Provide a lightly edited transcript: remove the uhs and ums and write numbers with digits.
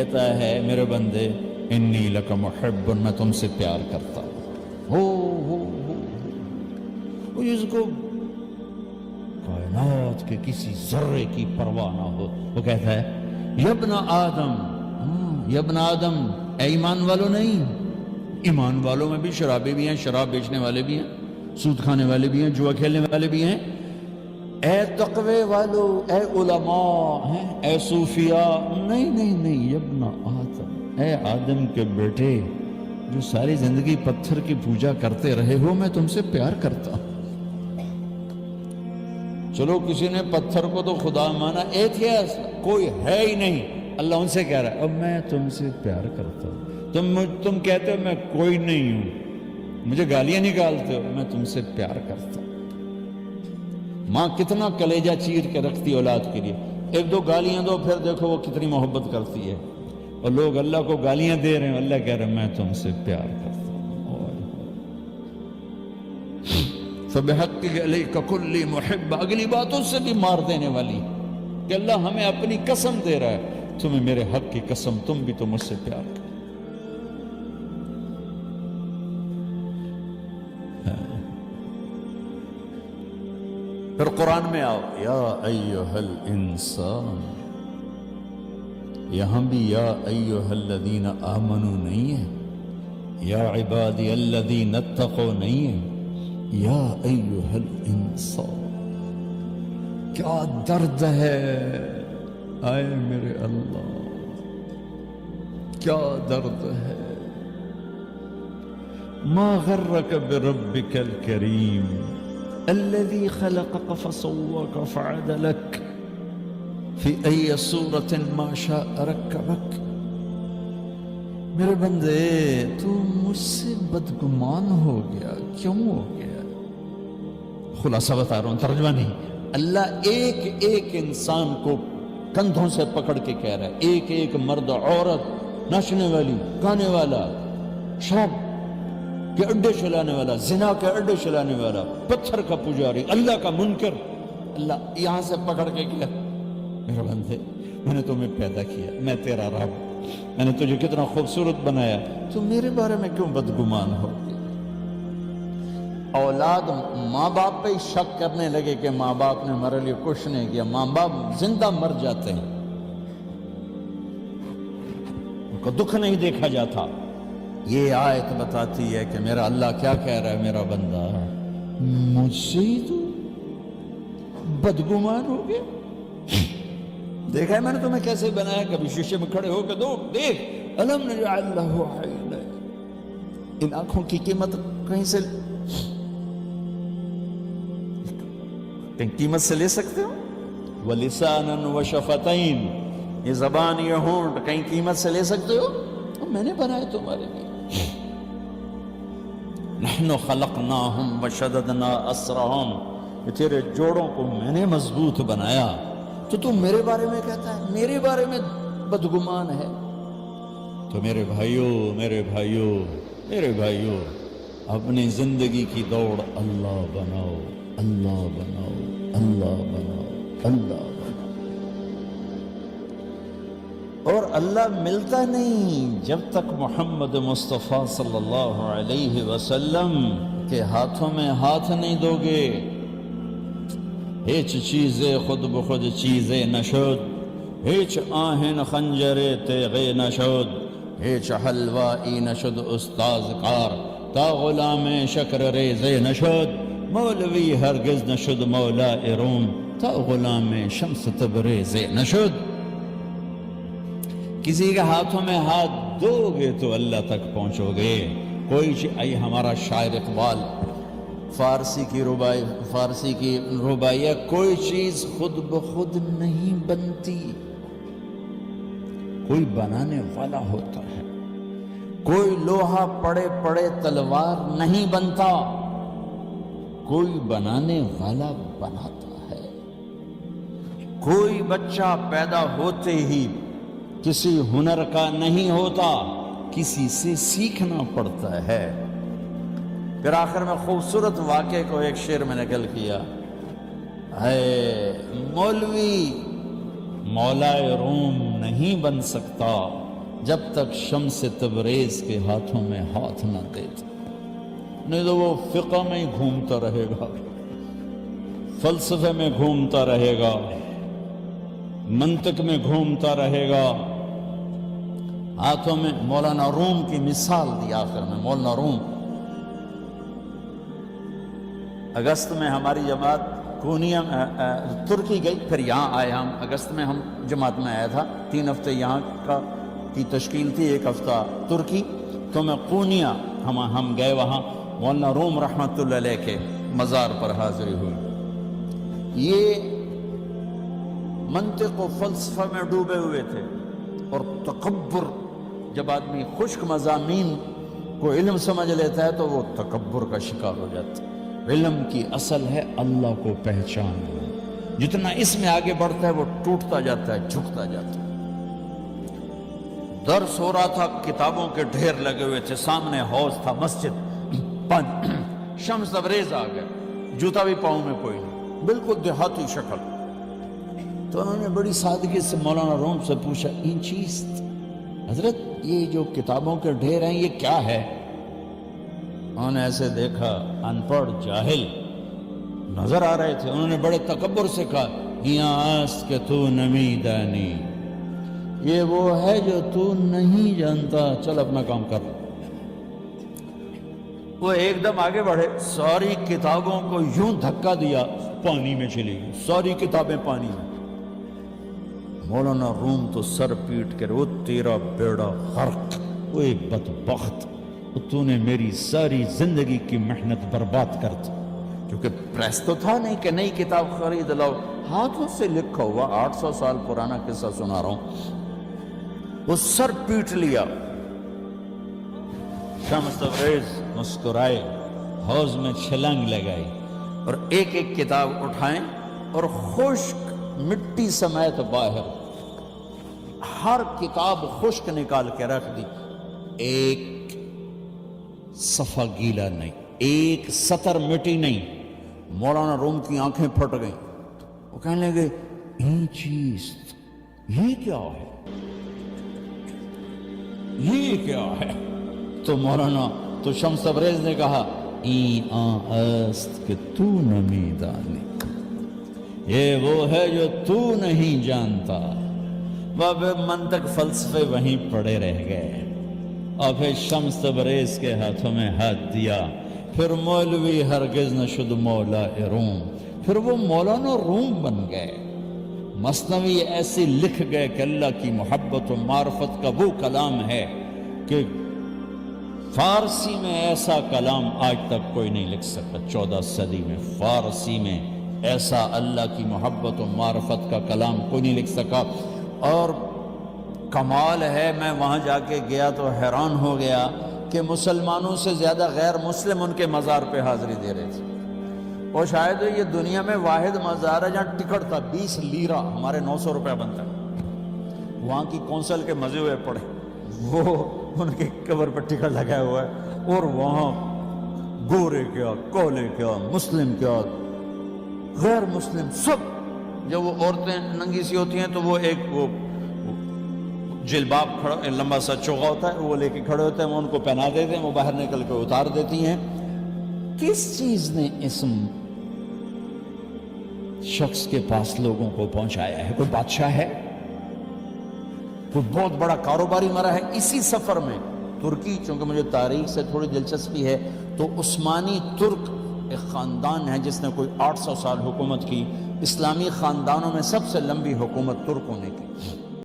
کہتا ہے میرے بندے انی لک محب، میں تم سے پیار کرتا ہوں، جس کو کائنات کے کسی ذرے کی پرواہ نہ ہو، وہ کہتا ہے یا ابن آدم، یا ابن آدم، اے ایمان والو نہیں، ایمان والوں میں بھی شرابی بھی ہیں، شراب بیچنے والے بھی ہیں، سود کھانے والے بھی ہیں، جوا کھیلنے والے بھی ہیں، اے تقوی والو، اے علماء ہیں، اے صوفیاء، نہیں، یا ابن آدم، اے آدم کے بیٹے جو ساری زندگی پتھر کی پوجا کرتے رہے ہو، میں تم سے پیار کرتا ہوں۔ چلو کسی نے پتھر کو تو خدا مانا، ایتھیس کوئی ہے ہی نہیں، اللہ ان سے کہہ رہا ہے اب میں تم سے پیار کرتا ہوں۔ تم کہتے ہو میں کوئی نہیں ہوں، مجھے گالیاں نکالتے ہو، میں تم سے پیار کرتا ہوں۔ ماں کتنا کلیجہ چیر کے رکھتی اولاد کے لیے، ایک دو گالیاں دو پھر دیکھو وہ کتنی محبت کرتی ہے، اور لوگ اللہ کو گالیاں دے رہے ہیں، اللہ کہہ رہا ہے میں تم سے پیار کرتا ہوں۔ فَبِحَقِّ عَلَيْكَ كُلِّ مُحِبَّ، اگلی بات اس سے بھی مار دینے والی کہ اللہ ہمیں اپنی قسم دے رہا ہے، تمہیں میرے حق کی قسم، تم بھی تو مجھ سے پیار کرو۔ پھر قرآن میں آؤ، یا ایہا الانسان، یہاں بھی یا ایہا الذین آمنوا نہیں ہے، یا عبادی الذین اتقوا نہیں ہے، یا ایہا الانسان۔ کیا درد ہے، آئے میرے اللہ، کیا درد ہے۔ ما غرک بربک الکریم الذي خلقك فسواك فعدلك في أي صورة ما شاء ركبك۔ میرے بندے تو مجھ سے بدگمان ہو گیا، کیوں ہو گیا؟ خلاصہ بتا رہا ہوں، ترجمہ نہیں۔ اللہ ایک ایک انسان کو کندھوں سے پکڑ کے کہہ رہا ہے، ایک ایک مرد، عورت، ناچنے والی، گانے والا، شراب کے اڈے چلانے والا، زنا کے اڈے چلانے والا، پتھر کا پجاری، اللہ کا منکر، اللہ یہاں سے پکڑ کے کیا میرے بندے میں نے تمہیں پیدا کیا، میں تیرا رب، میں نے تجھے کتنا خوبصورت بنایا، تو میرے بارے میں کیوں بدگمان ہو گیا؟ اولاد ماں باپ پہ شک کرنے لگے کہ ماں باپ نے ہمارے لیے کچھ نہیں کیا، ماں باپ زندہ مر جاتے ہیں، ان کو دکھ نہیں دیکھا جاتا۔ یہ آیت بتاتی ہے کہ میرا اللہ کیا کہہ رہا ہے، میرا بندہ مجھ سے ہی تو بدگمان ہو گیا۔ دیکھا ہے میں نے تمہیں کیسے بنایا، کبھی شیشے میں کھڑے ہو کے دیکھ الم نجعل لہ عینین، ان آنکھوں کی قیمت کہیں سے قیمت سے لے سکتے ہو؟ ولسانا وشفتین، یہ زبان، یہ ہونٹ کہیں قیمت سے لے سکتے ہو؟ میں نے بنایا تمہارے لیے۔ نحن خلقناہم وشددنا اسرہم، یہ تیرے جوڑوں کو میں نے مضبوط بنایا، تو تم میرے بارے میں کہتا ہے میرے بارے میں بدگمان ہے؟ تو میرے بھائیوں، میرے بھائیوں، میرے بھائیوں، اپنی زندگی کی دوڑ اللہ بناؤ، اللہ بناؤ، اللہ بناؤ، اللہ بناؤ۔ اور اللہ ملتا نہیں جب تک محمد مصطفیٰ صلی اللہ علیہ وسلم کے ہاتھوں میں ہاتھ نہیں دو گے۔ ہیچ چیزیں خود بخود چیزیں نشد، ہیچ آہن خنجر تیغے نشد، ہیچ حلوائی نشد استاذ کار، تا غلام شکر ریزے نشد، مولوی ہرگز نشد مولا روم، تا غلام شمس تبریز نشد۔ کسی کے ہاتھوں میں ہاتھ دو گے تو اللہ تک پہنچو گے۔ کوئی ہمارا شاعر اقبال فارسی کی رباعیہ، کوئی چیز خود بخود نہیں بنتی، کوئی بنانے والا ہوتا ہے۔ کوئی لوہا پڑے پڑے تلوار نہیں بنتا، کوئی بنانے والا بناتا ہے۔ کوئی بچہ پیدا ہوتے ہی کسی ہنر کا نہیں ہوتا، کسی سے سیکھنا پڑتا ہے۔ پھر آخر میں خوبصورت واقعے کو ایک شعر میں نقل کیا، اے مولوی مولا روم نہیں بن سکتا، جب تک شمس تبریز کے ہاتھوں میں ہاتھ نہ دیتے، نہیں تو وہ فقہ میں ہی گھومتا رہے گا، فلسفے میں گھومتا رہے گا، منطق میں گھومتا رہے گا۔ ہاتھوں میں مولانا روم کی مثال دی آخر میں۔ مولانا روم اگست میں ہماری جماعت کونیا ترکی گئی، پھر یہاں آئے ہم۔ اگست میں ہم جماعت میں آیا تھا، 3 ہفتے یہاں کی تشکیل تھی، 1 ہفتہ ترکی۔ تو میں کونیا ہم گئے، وہاں مولانا روم رحمۃ اللہ علیہ کے مزار پر حاضری ہوئی۔ یہ منطق و فلسفہ میں ڈوبے ہوئے تھے، اور تکبر، جب آدمی خشک مضامین کو علم سمجھ لیتا ہے تو وہ تکبر کا شکار ہو جاتا ہے۔ علم کی اصل ہے اللہ کو پہچاننا، جتنا اس میں آگے بڑھتا ہے وہ ٹوٹتا جاتا ہے، جھکتا جاتا ہے۔ درس ہو رہا تھا، کتابوں کے ڈھیر لگے ہوئے تھے، سامنے حوض تھا، مسجد، شمس تبریز آ گئے، جوتا بھی پاؤں میں کوئی نہیں، بالکل دیہاتی شکل۔ تو انہوں نے بڑی سادگی سے مولانا روم سے پوچھا، این چیست؟ حضرت یہ جو کتابوں کے ڈھیر ہیں یہ کیا ہے؟ انہوں نے ایسے دیکھا، ان پڑھ جاہل نظر آ رہے تھے۔ انہوں نے بڑے تکبر سے کہا، یہاں آست کہ تو نمی دانی، یہ وہ ہے جو تو نہیں جانتا، چل اپنا کام کر۔ وہ ایک دم آگے بڑھے، ساری کتابوں کو یوں دھکا دیا، پانی میں چلی گئی، ساری کتابیں پانی میں۔ مولانا روم تو سر پیٹ کر، وہ تیرا بیڑا غرق، وہ ایک بدبخت، تو نے میری ساری زندگی کی محنت برباد کر دی۔ کیونکہ پریس تو تھا نہیں کہ نئی کتاب خرید لاؤ، ہاتھوں سے لکھا ہوا 800 سال پرانا قصہ سنا رہا ہوں۔ وہ سر پیٹ لیا۔ شمس تبریز مسکرائے، حوض میں چھلانگ لگائی، اور ایک ایک کتاب اٹھائیں اور خشک مٹی سمیت باہر، ہر کتاب خشک نکال کے رکھ دی، ایک صفحہ گیلا نہیں، ایک سطر مٹی نہیں۔ مولانا روم کی آنکھیں پھٹ گئیں، وہ کہنے لگے، یہ چیز یہ کیا ہے، یہ کیا ہے؟ تو مولانا تو شمس تبریز نے کہا، این است کہ تو نمی دانی، یہ وہ ہے جو تو نہیں جانتا۔ وہ منطق فلسفے وہیں پڑے رہ گئے، اور پھر شمس تبریز کے ہاتھوں میں ہاتھ دیا۔ پھر مولوی ہرگز نہ شد مولا روم، پھر وہ مولانا روم بن گئے۔ مثنوی ایسی لکھ گئے کہ اللہ کی محبت و معرفت کا وہ کلام ہے کہ فارسی میں ایسا کلام آج تک کوئی نہیں لکھ سکتا۔ 14 صدی میں فارسی میں ایسا اللہ کی محبت و معرفت کا کلام کوئی نہیں لکھ سکا۔ اور کمال ہے، میں وہاں جا کے گیا تو حیران ہو گیا کہ مسلمانوں سے زیادہ غیر مسلم ان کے مزار پہ حاضری دے رہے تھے۔ اور شاید یہ دنیا میں واحد مزار ہے جہاں ٹکٹ تھا 20 لیرہ، ہمارے 900 روپے بنتا ہے۔ وہاں کی کونسل کے مزے ہوئے پڑے، وہ ان کے قبر پر ٹکٹ لگا ہوا ہے، اور وہاں گورے کیا، کولے کیا، مسلم کیا، غیر مسلم سب۔ جب وہ عورتیں ننگی سی ہوتی ہیں تو وہ ایک وہ جلباب کھڑا لمبا سا چوغا ہوتا ہے، وہ لے کے کھڑے ہوتے ہیں، وہ ان کو پہنا دیتے ہیں، وہ باہر نکل کے اتار دیتی ہیں۔ کس چیز نے اس شخص کے پاس لوگوں کو پہنچایا ہے؟ کوئی بادشاہ ہے؟ کوئی بہت بڑا کاروباری مرا ہے؟ اسی سفر میں ترکی، چونکہ مجھے تاریخ سے تھوڑی دلچسپی ہے، تو عثمانی ترک ایک خاندان ہے جس نے کوئی 800 سال حکومت کی۔ اسلامی خاندانوں میں سب سے لمبی حکومت ترکوں نے کی۔